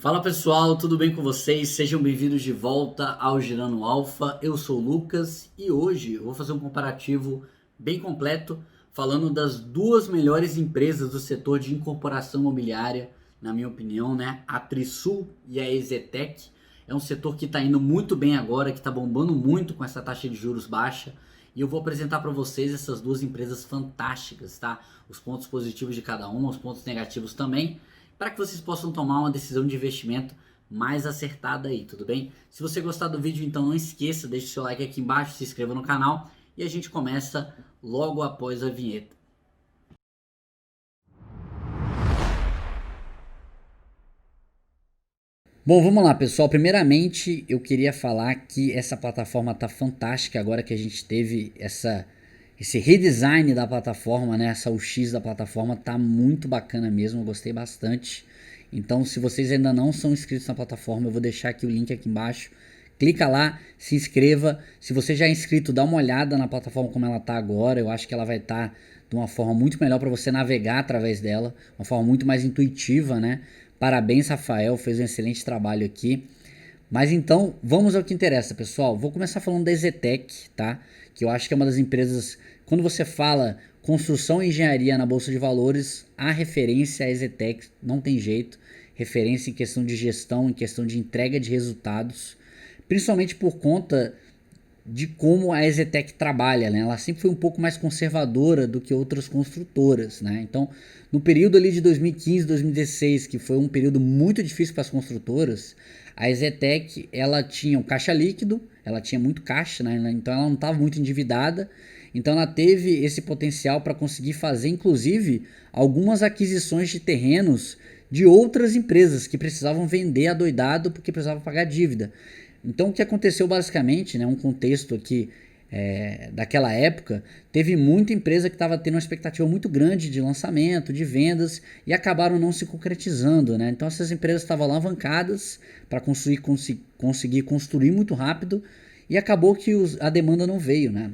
Fala pessoal, tudo bem com vocês? Sejam bem-vindos de volta ao Girando Alfa. Eu sou o Lucas e hoje eu vou fazer um comparativo bem completo falando das duas melhores empresas do setor de incorporação imobiliária, na minha opinião, né? A Trisul e a Exetec. É um setor que está indo muito bem agora, que está bombando muito com essa taxa de juros baixa. E eu vou apresentar para vocês essas duas empresas fantásticas, tá? Os pontos positivos de cada uma, os pontos negativos também, para que vocês possam tomar uma decisão de investimento mais acertada aí, tudo bem? Se você gostar do vídeo, então não esqueça, deixe seu like aqui embaixo, se inscreva no canal e a gente começa logo após a vinheta. Bom, vamos lá, pessoal. Primeiramente, eu queria falar que essa plataforma tá fantástica agora que a gente teve esse redesign da plataforma, né? Essa UX da plataforma tá muito bacana mesmo, eu gostei bastante. Então, se vocês ainda não são inscritos na plataforma, eu vou deixar aqui o link aqui embaixo. Clica lá, se inscreva. Se você já é inscrito, dá uma olhada na plataforma como ela tá agora. Eu acho que ela vai estar de uma forma muito melhor para você navegar através dela, uma forma muito mais intuitiva, né? Parabéns, Rafael, fez um excelente trabalho aqui. Mas então, vamos ao que interessa, pessoal. Vou começar falando da Exetec, tá? Que eu acho que é uma das empresas, quando você fala construção e engenharia na Bolsa de Valores, a referência é a Exetec, não tem jeito. Referência em questão de gestão, em questão de entrega de resultados, principalmente por conta de como a Exetec trabalha, né? Ela sempre foi um pouco mais conservadora do que outras construtoras, né? Então, no período ali de 2015, 2016, que foi um período muito difícil para as construtoras, a Exetec, ela tinha um caixa líquido, ela tinha muito caixa, né? Então ela não estava muito endividada, então ela teve esse potencial para conseguir fazer, inclusive, algumas aquisições de terrenos de outras empresas que precisavam vender adoidado porque precisavam pagar dívida. Então o que aconteceu basicamente, né, um contexto aqui daquela época, teve muita empresa que estava tendo uma expectativa muito grande de lançamento, de vendas, e acabaram não se concretizando, né? Então essas empresas estavam alavancadas para conseguir construir muito rápido, e acabou que a demanda não veio, né?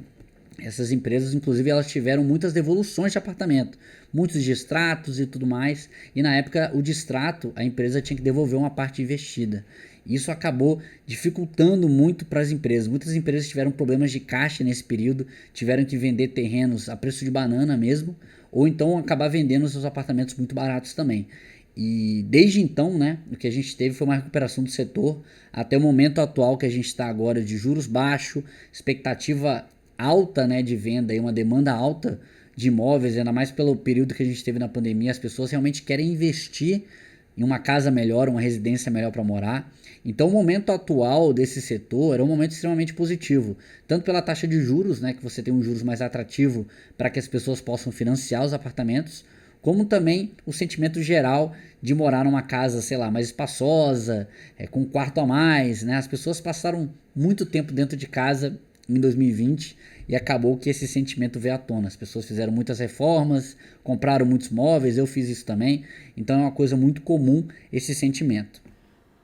Essas empresas, inclusive, elas tiveram muitas devoluções de apartamento, muitos distratos e tudo mais. E na época, o distrato, a empresa tinha que devolver uma parte investida. Isso acabou dificultando muito para as empresas. Muitas empresas tiveram problemas de caixa nesse período, tiveram que vender terrenos a preço de banana mesmo, ou então acabar vendendo seus apartamentos muito baratos também. E desde então, né, o que a gente teve foi uma recuperação do setor até o momento atual que a gente está agora de juros baixos, expectativa alta, né, de venda e uma demanda alta de imóveis, ainda mais pelo período que a gente teve na pandemia. As pessoas realmente querem investir em uma casa melhor, uma residência melhor para morar. Então o momento atual desse setor era um momento extremamente positivo, tanto pela taxa de juros, né, que você tem um juros mais atrativo para que as pessoas possam financiar os apartamentos, como também o sentimento geral de morar numa casa, sei lá, mais espaçosa, com um quarto a mais, né? As pessoas passaram muito tempo dentro de casa em 2020 e acabou que esse sentimento veio à tona. As pessoas fizeram muitas reformas, compraram muitos móveis, eu fiz isso também, então é uma coisa muito comum esse sentimento.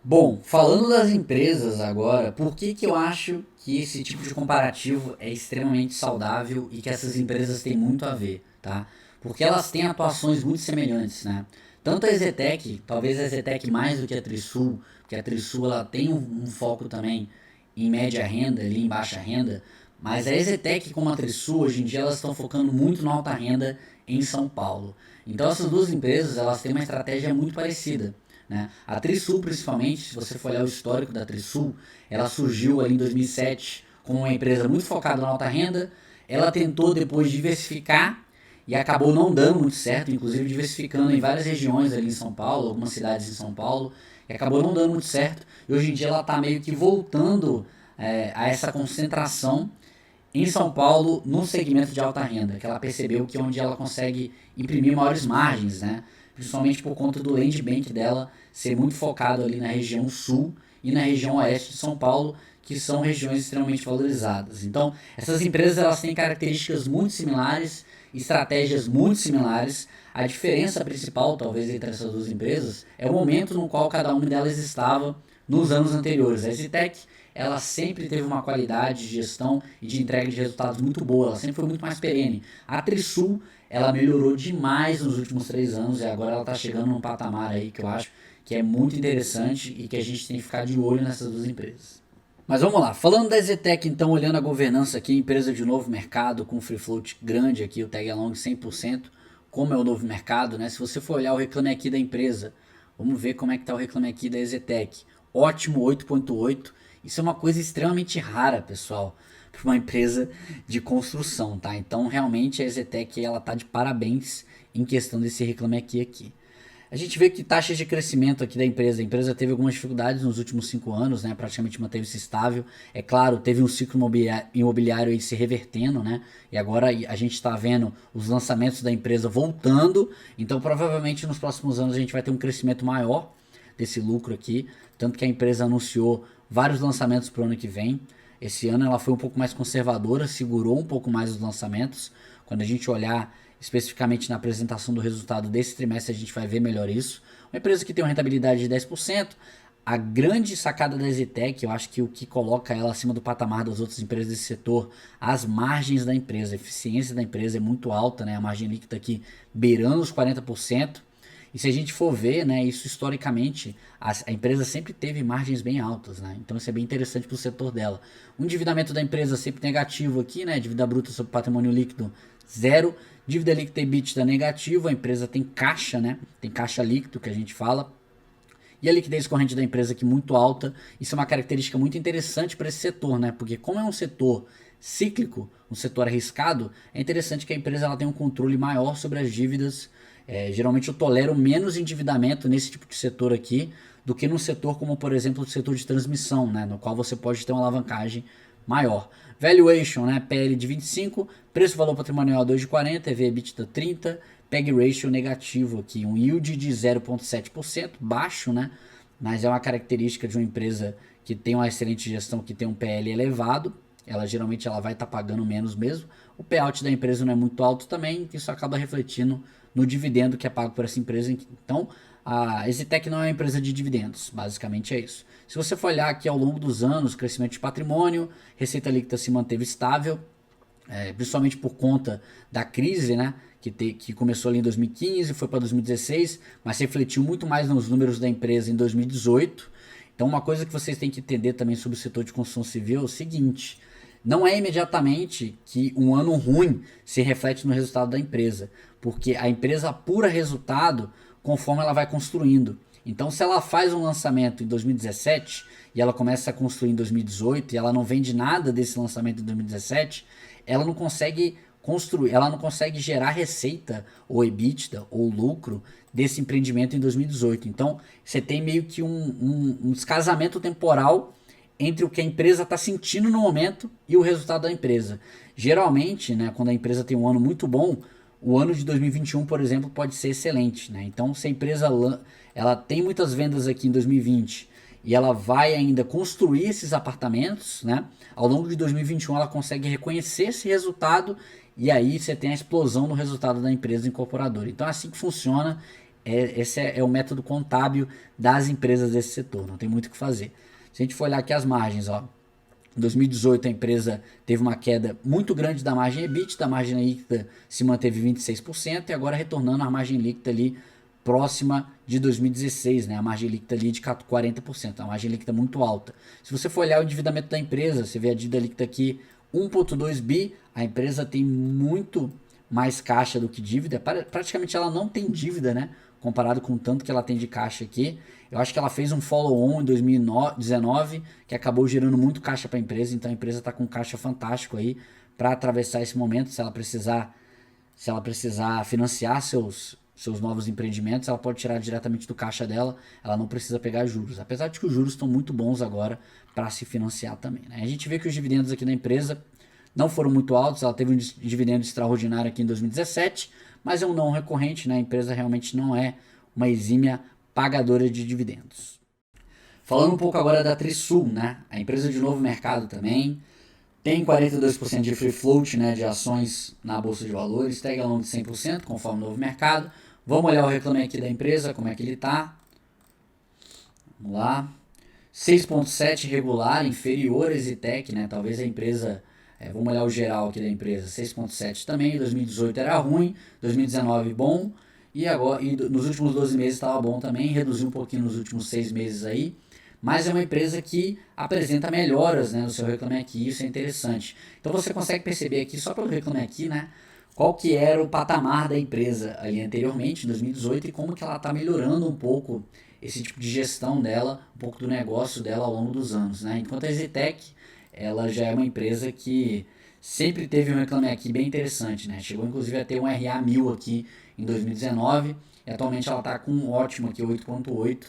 Bom, falando das empresas agora, por que eu acho que esse tipo de comparativo é extremamente saudável e que essas empresas têm muito a ver, tá? Porque elas têm atuações muito semelhantes, né? Tanto a Exetec, talvez a Exetec mais do que a Trisul, porque a Trisul ela tem um foco também em média renda, ali em baixa renda, mas a Exetec como a Trisul, hoje em dia elas estão focando muito na alta renda em São Paulo. Então essas duas empresas elas têm uma estratégia muito parecida, né? A Trisul, principalmente, se você for olhar o histórico da Trisul, ela surgiu ali em 2007 como uma empresa muito focada na alta renda. Ela tentou depois diversificar e acabou não dando muito certo, inclusive diversificando em várias regiões ali em São Paulo, algumas cidades em São Paulo, e acabou não dando muito certo. E hoje em dia ela está meio que voltando a essa concentração em São Paulo no segmento de alta renda, que ela percebeu que é onde ela consegue imprimir maiores margens, né? Principalmente por conta do land bank dela ser muito focado ali na região sul e na região oeste de São Paulo, que são regiões extremamente valorizadas. Então, essas empresas elas têm características muito similares, estratégias muito similares. A diferença principal, talvez, entre essas duas empresas é o momento no qual cada uma delas estava nos anos anteriores. A Exetec ela sempre teve uma qualidade de gestão e de entrega de resultados muito boa, ela sempre foi muito mais perene. A Trisul, ela melhorou demais nos últimos 3 anos e agora ela está chegando num patamar aí que eu acho que é muito interessante e que a gente tem que ficar de olho nessas duas empresas. Mas vamos lá, falando da EZTEC, então, olhando a governança aqui, empresa de novo mercado, com free float grande aqui, o tag along 100%, como é o novo mercado, né? Se você for olhar o Reclame Aqui da empresa, vamos ver como é que está o Reclame Aqui da EZTEC. Ótimo, 8.8, isso é uma coisa extremamente rara, pessoal, para uma empresa de construção, tá? Então, realmente, a EZTEC, ela tá de parabéns em questão desse Reclame Aqui. A gente vê que taxas de crescimento aqui da empresa, a empresa teve algumas dificuldades nos últimos 5 anos, né? Praticamente manteve-se estável. É claro, teve um ciclo imobiliário aí se revertendo, né? E agora a gente está vendo os lançamentos da empresa voltando. Então, provavelmente nos próximos anos a gente vai ter um crescimento maior desse lucro aqui. Tanto que a empresa anunciou vários lançamentos para o ano que vem. Esse ano ela foi um pouco mais conservadora, segurou um pouco mais os lançamentos. Quando a gente olhar especificamente na apresentação do resultado desse trimestre, a gente vai ver melhor isso. Uma empresa que tem uma rentabilidade de 10%. A grande sacada da EZTEC, eu acho que o que coloca ela acima do patamar das outras empresas desse setor, as margens da empresa, a eficiência da empresa é muito alta, né? A margem líquida aqui beirando os 40%. E se a gente for ver, né, isso historicamente, a empresa sempre teve margens bem altas, né? Então isso é bem interessante para o setor dela. O endividamento da empresa sempre negativo aqui, né? Dívida bruta sobre patrimônio líquido, zero. Dívida líquida EBITDA negativo, a empresa tem caixa, né? Tem caixa líquido que a gente fala. E a liquidez corrente da empresa aqui muito alta. Isso é uma característica muito interessante para esse setor, né? Porque como é um setor cíclico, um setor arriscado, é interessante que a empresa ela tenha um controle maior sobre as dívidas. Geralmente eu tolero menos endividamento nesse tipo de setor aqui do que num setor como, por exemplo, o setor de transmissão, né? No qual você pode ter uma alavancagem maior. Valuation, né? PL de 25, preço-valor patrimonial 2,40, EV/EBITDA 30, PEG ratio negativo aqui, um yield de 0,7%, baixo, né? Mas é uma característica de uma empresa que tem uma excelente gestão, que tem um PL elevado. Ela geralmente ela vai estar pagando menos mesmo. O payout da empresa não é muito alto também, isso acaba refletindo no dividendo que é pago por essa empresa. Então, a EZTEC não é uma empresa de dividendos, basicamente é isso. Se você for olhar aqui ao longo dos anos, crescimento de patrimônio, receita líquida se manteve estável, principalmente por conta da crise, né, que começou ali em 2015, foi para 2016, mas refletiu muito mais nos números da empresa em 2018. Então, uma coisa que vocês têm que entender também sobre o setor de construção civil é o seguinte: não é imediatamente que um ano ruim se reflete no resultado da empresa, porque a empresa apura resultado conforme ela vai construindo. Então, se ela faz um lançamento em 2017 e ela começa a construir em 2018 e ela não vende nada desse lançamento em 2017, ela não consegue construir, ela não consegue gerar receita ou EBITDA ou lucro desse empreendimento em 2018. Então, você tem meio que um descasamento temporal entre o que a empresa está sentindo no momento e o resultado da empresa. Geralmente, né, quando a empresa tem um ano muito bom, o ano de 2021, por exemplo, pode ser excelente, né? Então, se a empresa ela tem muitas vendas aqui em 2020 e ela vai ainda construir esses apartamentos, né? Ao longo de 2021 ela consegue reconhecer esse resultado e aí você tem a explosão no resultado da empresa incorporadora. Então é assim que funciona. Esse é o método contábil das empresas desse setor, não tem muito o que fazer. Se a gente for olhar aqui as margens, ó, em 2018 a empresa teve uma queda muito grande da margem EBITDA, a margem líquida se manteve 26% e agora retornando a margem líquida ali próxima de 2016, né? A margem líquida ali de 40%, a margem líquida muito alta. Se você for olhar o endividamento da empresa, você vê a dívida líquida aqui 1,2 bi, a empresa tem muito mais caixa do que dívida, praticamente ela não tem dívida, né? Comparado com o tanto que ela tem de caixa aqui. Eu acho que ela fez um follow-on em 2019 que acabou gerando muito caixa para a empresa, então a empresa está com um caixa fantástico aí para atravessar esse momento. Se ela precisar financiar seus novos empreendimentos, ela pode tirar diretamente do caixa dela, ela não precisa pegar juros, apesar de que os juros estão muito bons agora para se financiar também, né? A gente vê que os dividendos aqui da empresa não foram muito altos, ela teve um dividendo extraordinário aqui em 2017, mas é um não recorrente, né? A empresa realmente não é uma exímia pagadora de dividendos. Falando um pouco agora da Trisul, né? A empresa de novo mercado também, tem 42% de free float, né, de ações na Bolsa de Valores, tag along de 100%, conforme o novo mercado. Vamos olhar o reclame aqui da empresa, como é que ele está. Vamos lá. 6,7 regular, inferior a EZTEC, né? Talvez a empresa... vamos olhar o geral aqui da empresa. 6,7 também, 2018 era ruim, 2019 bom, e agora nos últimos 12 meses estava bom também, reduziu um pouquinho nos últimos 6 meses aí, mas é uma empresa que apresenta melhoras, né, no seu Reclame Aqui, isso é interessante. Então você consegue perceber aqui, só pelo Reclame Aqui, né, qual que era o patamar da empresa ali anteriormente, em 2018, e como que ela está melhorando um pouco esse tipo de gestão dela, um pouco do negócio dela ao longo dos anos, né? Enquanto a EasyTech, ela já é uma empresa que sempre teve um Reclame Aqui bem interessante, né? Chegou inclusive a ter um RA 1000 aqui em 2019 e atualmente ela está com um ótimo aqui, 8.8.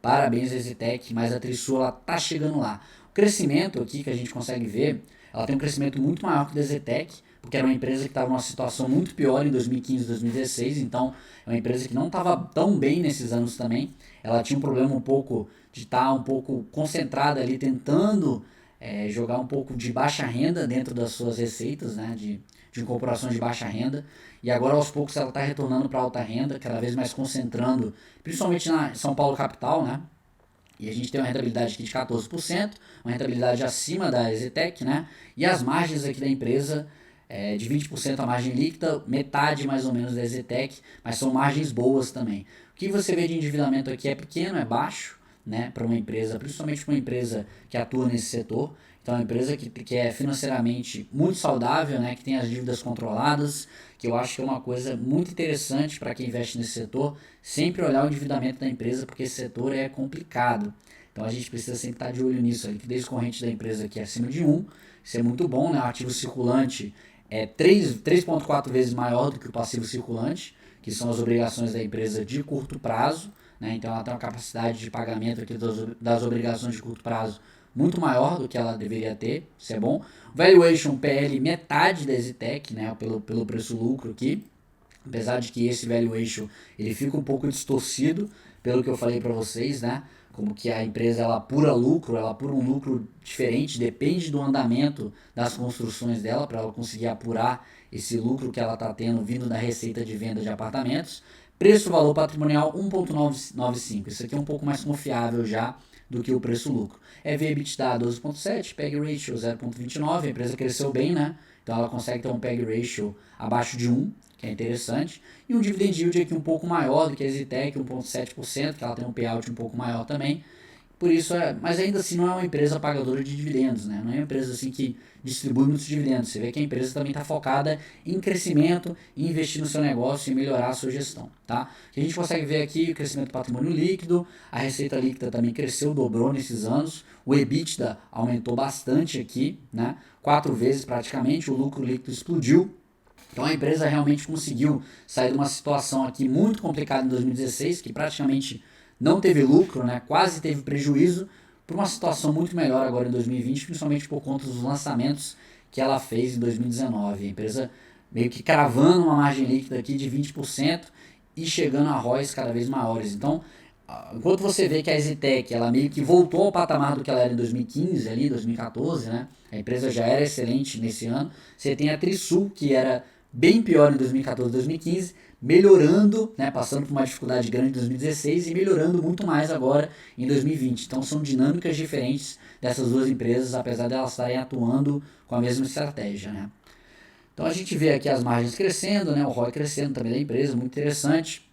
Parabéns, EasyTech, mas a Trisul ela tá chegando lá. O crescimento aqui que a gente consegue ver, ela tem um crescimento muito maior que a EasyTech, porque era uma empresa que estava numa situação muito pior em 2015 e 2016, então é uma empresa que não estava tão bem nesses anos também. Ela tinha um problema um pouco de estar um pouco concentrada ali, tentando jogar um pouco de baixa renda dentro das suas receitas, né, de incorporações de baixa renda. E agora aos poucos ela está retornando para alta renda, cada vez mais concentrando, principalmente na São Paulo capital, né? E a gente tem uma rentabilidade aqui de 14%, uma rentabilidade acima da EasyTech, né? E as margens aqui da empresa de 20% a margem líquida, metade mais ou menos da EasyTech, mas são margens boas também. O que você vê de endividamento aqui é pequeno, é baixo, né, para uma empresa, principalmente para uma empresa que atua nesse setor. Então, é uma empresa que é financeiramente muito saudável, né, que tem as dívidas controladas, que eu acho que é uma coisa muito interessante para quem investe nesse setor, sempre olhar o endividamento da empresa, porque esse setor é complicado. Então, a gente precisa sempre estar de olho nisso. A liquidez corrente da empresa aqui é acima de 1, isso é muito bom, né? O ativo circulante é 3,4 vezes maior do que o passivo circulante, que são as obrigações da empresa de curto prazo, né? Então ela tem uma capacidade de pagamento aqui das obrigações de curto prazo muito maior do que ela deveria ter, isso é bom. Valuation PL metade da EasyTech, né? Pelo preço-lucro aqui, apesar de que esse valuation ele fica um pouco distorcido pelo que eu falei para vocês, né? Como que a empresa ela apura lucro, ela apura um lucro diferente, depende do andamento das construções dela para ela conseguir apurar esse lucro que ela está tendo vindo da receita de venda de apartamentos. Preço-valor patrimonial 1,95. Isso aqui é um pouco mais confiável já do que o preço-lucro. EV/EBITDA 12,7, PEG Ratio 0,29, a empresa cresceu bem, né? Então ela consegue ter um PEG Ratio abaixo de 1, que é interessante, e um dividend yield aqui um pouco maior do que a EasyTech, 1,7%, que ela tem um payout um pouco maior também. Por isso, mas ainda assim não é uma empresa pagadora de dividendos, né? Não é uma empresa assim que distribui muitos dividendos. Você vê que a empresa também está focada em crescimento, em investir no seu negócio e melhorar a sua gestão, tá? A gente consegue ver aqui o crescimento do patrimônio líquido, a receita líquida também cresceu, dobrou nesses anos, o EBITDA aumentou bastante aqui, né? 4 vezes praticamente, o lucro líquido explodiu. Então a empresa realmente conseguiu sair de uma situação aqui muito complicada em 2016, que praticamente não teve lucro, né? Quase teve prejuízo, para uma situação muito melhor agora em 2020, principalmente por conta dos lançamentos que ela fez em 2019. A empresa meio que cravando uma margem líquida aqui de 20% e chegando a ROIs cada vez maiores. Então, enquanto você vê que a EasyTech ela meio que voltou ao patamar do que ela era em 2015, ali, 2014, né? A empresa já era excelente nesse ano. Você tem a Trisul, que era bem pior em 2014 e 2015, melhorando, né, passando por uma dificuldade grande em 2016 e melhorando muito mais agora em 2020. Então são dinâmicas diferentes dessas duas empresas, apesar de elas estarem atuando com a mesma estratégia, né? Então a gente vê aqui as margens crescendo, né, o ROI crescendo também da empresa, muito interessante.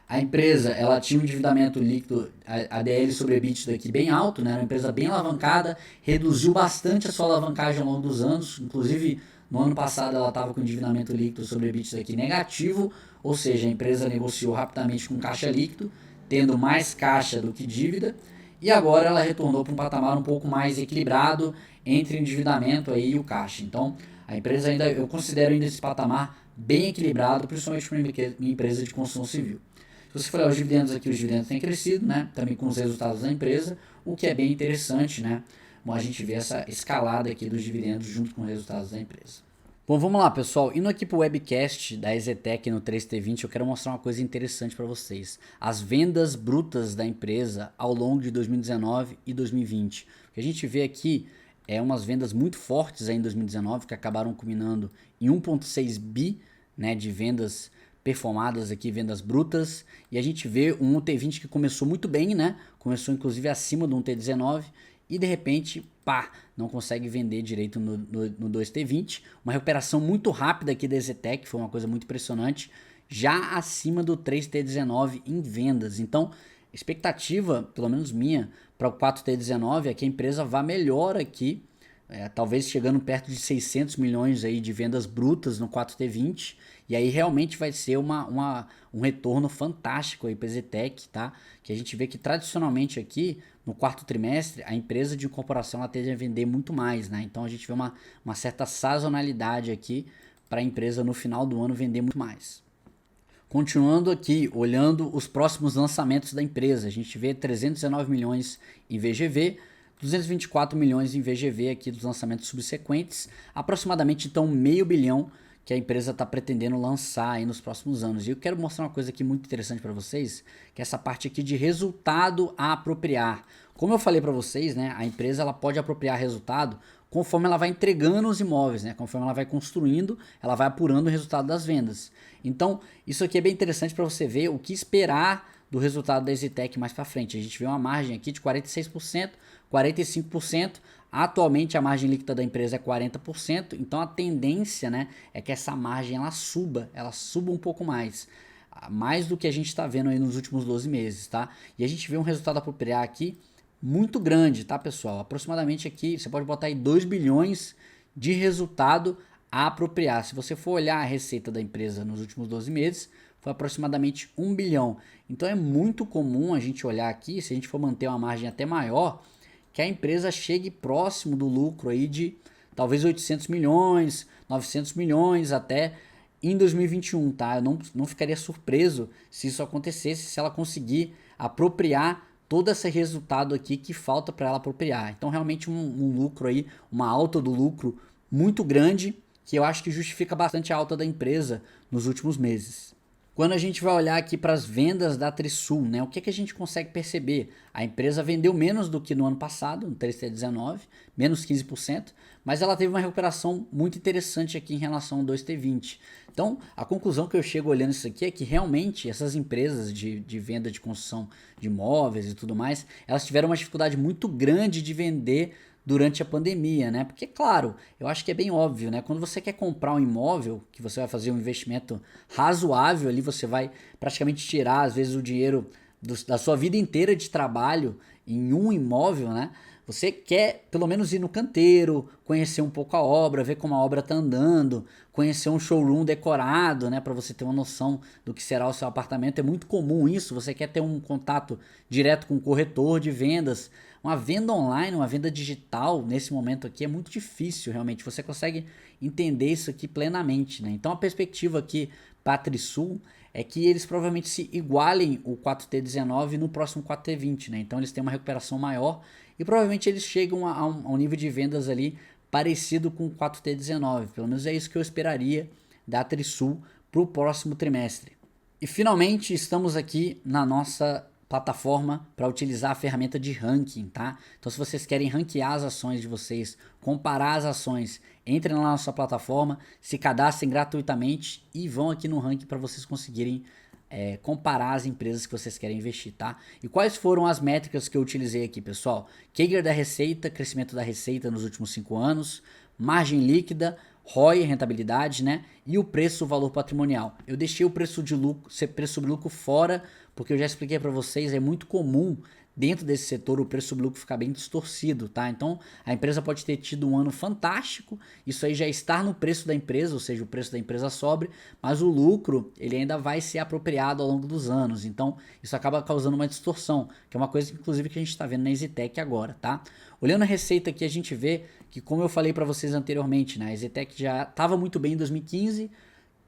A empresa ela tinha um endividamento líquido, a ADL sobre EBITDA aqui bem alto, né, uma empresa bem alavancada, reduziu bastante a sua alavancagem ao longo dos anos, inclusive no ano passado ela estava com endividamento líquido sobre EBITDA aqui negativo, ou seja, a empresa negociou rapidamente com caixa líquido, tendo mais caixa do que dívida, e agora ela retornou para um patamar um pouco mais equilibrado entre o endividamento aí e o caixa. Então, a empresa ainda, eu considero ainda esse patamar bem equilibrado, principalmente para uma empresa de construção civil. Se você for olhar os dividendos aqui, os dividendos têm crescido, né? Também com os resultados da empresa, o que é bem interessante, né? Bom, a gente vê essa escalada aqui dos dividendos junto com os resultados da empresa. Bom, vamos lá, pessoal. Indo aqui para o webcast da EasyTech no 3T20, eu quero mostrar uma coisa interessante para vocês. As vendas brutas da empresa ao longo de 2019 e 2020. O que a gente vê aqui é umas vendas muito fortes aí em 2019, que acabaram culminando em 1,6 bi, né, de vendas performadas aqui, vendas brutas, e a gente vê um T20 que começou muito bem, né? Começou inclusive acima do 1T19 e de repente, pá, não consegue vender direito no 2T20. Uma recuperação muito rápida aqui da EasyTech, foi uma coisa muito impressionante. já acima do 3T19 em vendas. Então, expectativa, pelo menos minha, para o 4T19 é que a empresa vá melhor aqui, talvez chegando perto de 600 milhões aí de vendas brutas no 4T20, e aí realmente vai ser um retorno fantástico aí para a EZTEC, tá? Que a gente vê que tradicionalmente aqui, no quarto trimestre, a empresa de incorporação ela tende a vender muito mais, né? Então a gente vê uma certa sazonalidade aqui para a empresa no final do ano vender muito mais. Continuando aqui, olhando os próximos lançamentos da empresa, a gente vê 319 milhões em VGV, 224 milhões em VGV aqui dos lançamentos subsequentes, aproximadamente então meio bilhão que a empresa está pretendendo lançar aí nos próximos anos. E eu quero mostrar uma coisa aqui muito interessante para vocês, que é essa parte aqui de resultado a apropriar. Como eu falei para vocês, né, a empresa ela pode apropriar resultado conforme ela vai entregando os imóveis, né, conforme ela vai construindo, ela vai apurando o resultado das vendas. Então, isso aqui é bem interessante para você ver o que esperar do resultado da EZTEC mais para frente. A gente vê uma margem aqui de 46%, 45%. Atualmente a margem líquida da empresa é 40%, então a tendência, né, é que essa margem ela suba um pouco mais do que a gente está vendo aí nos últimos 12 meses, tá? E a gente vê um resultado a apropriar aqui muito grande, tá, pessoal? Aproximadamente aqui, você pode botar aí 2 bilhões de resultado a apropriar. Se você for olhar a receita da empresa nos últimos 12 meses, foi aproximadamente 1 bilhão. Então é muito comum a gente olhar aqui, se a gente for manter uma margem até maior, que a empresa chegue próximo do lucro aí de talvez 800 milhões, 900 milhões até em 2021, tá? Eu não ficaria surpreso se isso acontecesse, se ela conseguir apropriar todo esse resultado aqui que falta para ela apropriar. Então realmente um lucro aí, uma alta do lucro muito grande, que eu acho que justifica bastante a alta da empresa nos últimos meses. Quando a gente vai olhar aqui para as vendas da Trisul, né, o que a gente consegue perceber? A empresa vendeu menos do que no ano passado, no 3T19, menos 15%, mas ela teve uma recuperação muito interessante aqui em relação ao 2T20. Então, a conclusão que eu chego olhando isso aqui é que realmente essas empresas de venda de construção de imóveis e tudo mais, elas tiveram uma dificuldade muito grande de vender durante a pandemia, né? Porque, claro, eu acho que é bem óbvio, né? Quando você quer comprar um imóvel, que você vai fazer um investimento razoável ali, você vai praticamente tirar, às vezes, o dinheiro da sua vida inteira de trabalho em um imóvel, né? Você quer pelo menos ir no canteiro, conhecer um pouco a obra, ver como a obra está andando, conhecer um showroom decorado, né, para você ter uma noção do que será o seu apartamento. É muito comum isso. Você quer ter um contato direto com o corretor de vendas. Uma venda online, uma venda digital, nesse momento aqui, é muito difícil, realmente. Você consegue entender isso aqui plenamente, né? Então, a perspectiva aqui para a Trisul é que eles provavelmente se igualem o 4T19 no próximo 4T20, né? Então, eles têm uma recuperação maior e provavelmente eles chegam a um nível de vendas ali parecido com o 4T19. Pelo menos é isso que eu esperaria da Trisul para o próximo trimestre. E finalmente estamos aqui na nossa plataforma para utilizar a ferramenta de ranking, tá? Então, se vocês querem ranquear as ações de vocês, comparar as ações, entrem na nossa plataforma, se cadastrem gratuitamente e vão aqui no ranking para vocês conseguirem comparar as empresas que vocês querem investir, tá? E quais foram as métricas que eu utilizei aqui, pessoal? CAGR da receita, crescimento da receita nos últimos 5 anos, margem líquida, ROI, rentabilidade, né? E o preço, o valor patrimonial. Eu deixei o preço sobre lucro fora, porque eu já expliquei para vocês, é muito comum dentro desse setor o preço sobre lucro ficar bem distorcido, tá? Então, a empresa pode ter tido um ano fantástico, isso aí já está no preço da empresa, ou seja, o preço da empresa sobe, mas o lucro, ele ainda vai ser apropriado ao longo dos anos. Então, isso acaba causando uma distorção, que é uma coisa, inclusive, que a gente está vendo na EZTEC agora, tá? Olhando a receita aqui, a gente vê que, como eu falei para vocês anteriormente, né, a EZTEC já estava muito bem em 2015,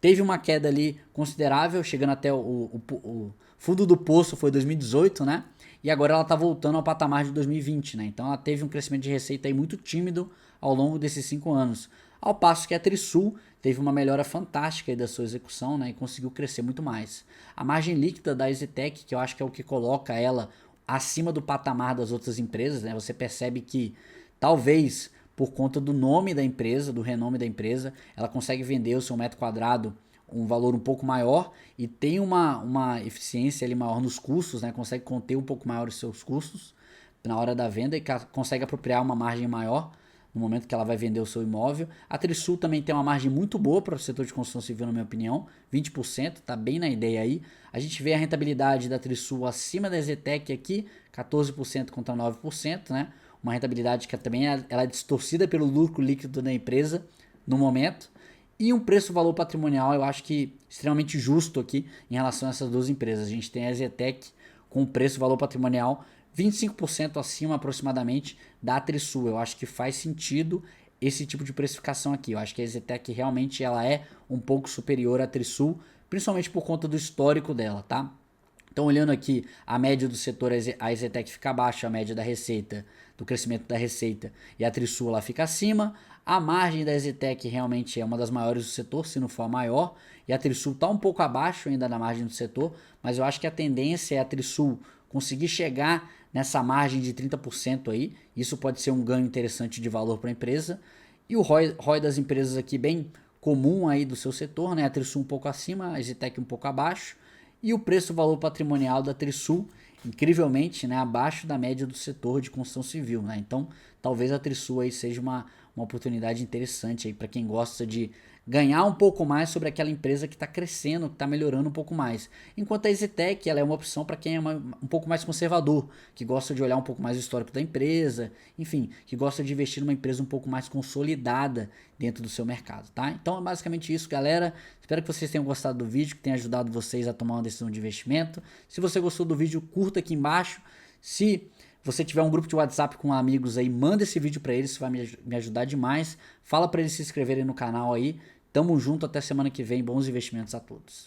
teve uma queda ali considerável, chegando até o fundo do poço foi 2018, né? E agora ela está voltando ao patamar de 2020, né? Então ela teve um crescimento de receita aí muito tímido ao longo desses 5 anos. Ao passo que a Trisul teve uma melhora fantástica aí da sua execução, né? E conseguiu crescer muito mais. A margem líquida da EZTEC, que eu acho que é o que coloca ela acima do patamar das outras empresas, né? Você percebe que talvez por conta do nome da empresa, do renome da empresa, ela consegue vender o seu metro quadrado um valor um pouco maior e tem uma eficiência ali maior nos custos, né? Consegue conter um pouco maior os seus custos na hora da venda e consegue apropriar uma margem maior no momento que ela vai vender o seu imóvel. A Trisul também tem uma margem muito boa para o setor de construção civil, na minha opinião, 20%, tá bem na ideia aí. A gente vê a rentabilidade da Trisul acima da EZTEC aqui, 14% contra 9%, né? Uma rentabilidade que também ela é distorcida pelo lucro líquido da empresa no momento. E um preço-valor patrimonial, eu acho que extremamente justo aqui em relação a essas duas empresas. A gente tem a EZTEC com um preço-valor patrimonial 25% acima aproximadamente da Trisul. Eu acho que faz sentido esse tipo de precificação aqui. Eu acho que a EZTEC realmente ela é um pouco superior à Trisul, principalmente por conta do histórico dela, tá? Então, olhando aqui a média do setor, a EZTEC fica abaixo, a média da receita, do crescimento da receita, e a Trisul ela fica acima. A margem da EZTEC realmente é uma das maiores do setor, se não for a maior, e a Trisul está um pouco abaixo ainda da margem do setor, mas eu acho que a tendência é a Trisul conseguir chegar nessa margem de 30% aí. Isso pode ser um ganho interessante de valor para a empresa. E o ROI das empresas aqui bem comum aí do seu setor, né? A Trisul um pouco acima, a EZTEC um pouco abaixo. E o preço-valor patrimonial da Trisul, incrivelmente, né, abaixo da média do setor de construção civil, né? Então, talvez a Trisul aí seja uma oportunidade interessante aí para quem gosta de ganhar um pouco mais sobre aquela empresa que está crescendo, que está melhorando um pouco mais. Enquanto a EZTEC ela é uma opção para quem é um pouco mais conservador, que gosta de olhar um pouco mais o histórico da empresa, enfim, que gosta de investir numa empresa um pouco mais consolidada dentro do seu mercado, tá? Então é basicamente isso, galera. Espero que vocês tenham gostado do vídeo, que tenha ajudado vocês a tomar uma decisão de investimento. Se você gostou do vídeo, curta aqui embaixo. Se você tiver um grupo de WhatsApp com amigos aí, manda esse vídeo para eles, isso vai me ajudar demais. Fala para eles se inscreverem no canal aí. Tamo junto, até semana que vem. Bons investimentos a todos.